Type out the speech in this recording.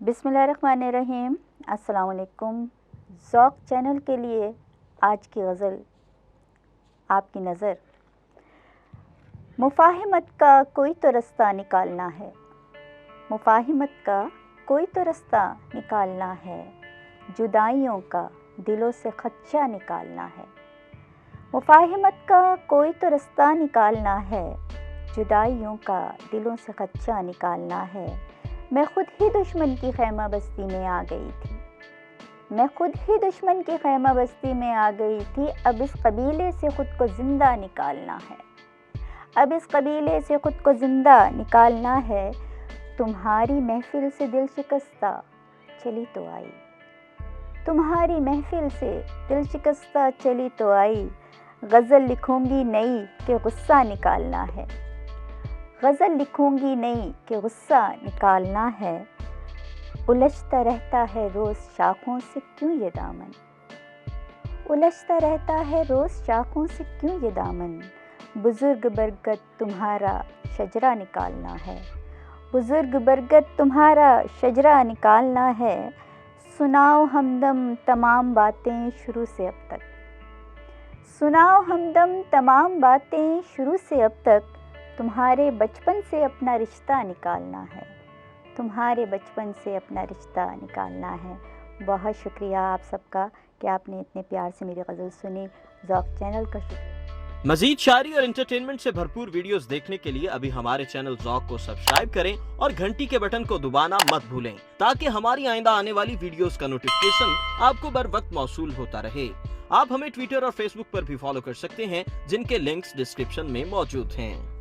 बिस्मिल्लाहिर्रहमानिर्रहीम। अस्सलाम वालेकुम। ज़ौक़ चैनल के लिए आज की गज़ल आपकी नज़र। मुफ़ाहिमत का कोई तो रास्ता निकालना है, मुफ़ाहिमत का कोई तो रास्ता निकालना है, जुदाइयों का दिलों से ख़दशा निकालना है। मुफ़ाहिमत का कोई तो रास्ता निकालना है, जुदाइयों का दिलों से ख़दशा निकालना है। मैं खुद ही दुश्मन की ख़ैमा बस्ती में आ गई थी, मैं खुद ही दुश्मन की ख़ैमा बस्ती में आ गई थी। अब इस कबीले से ख़ुद को ज़िंदा निकालना है, अब इस कबीले से ख़ुद को ज़िंदा निकालना है। तुम्हारी महफ़िल से दिल शिकस्ता चली तो आई, तुम्हारी महफ़िल से दिल शिकस्ता चली तो आई। गज़ल लिखूंगी नई कि गुस्सा निकालना है, गज़ल लिखूंगी नई कि गुस्सा निकालना है। उलझता रहता है रोज़ शाखों से क्यों ये दामन, उलझता रहता है रोज़ शाखों से क्यों ये दामन। बुज़ुर्ग बरगद तुम्हारा शजरा निकालना है, बुज़ुर्ग बरगद तुम्हारा शजरा निकालना है। सुनाओ हमदम तमाम बातें शुरू से अब तक, सुनाओ हमदम तमाम बातें शुरू से अब तक। तुम्हारे बचपन से अपना रिश्ता निकालना है, तुम्हारे बचपन से अपना रिश्ता निकालना है। बहुत शुक्रिया आप सबका कि आपने इतने प्यार से मेरी गज़ल सुनी। ज़ौक़ चैनल का शुक्रिया। मज़ीद शायरी और एंटरटेनमेंट से भरपूर वीडियोस देखने के लिए अभी हमारे चैनल ज़ौक़ को सब्सक्राइब करें और घंटी के बटन को दबाना मत भूलें, ताकि हमारी आइंदा आने वाली वीडियोस का नोटिफिकेशन आपको बर वक्त मौसूल होता रहे। आप हमें ट्विटर और फेसबुक पर भी फॉलो कर सकते हैं, जिनके लिंक्स डिस्क्रिप्शन में मौजूद हैं।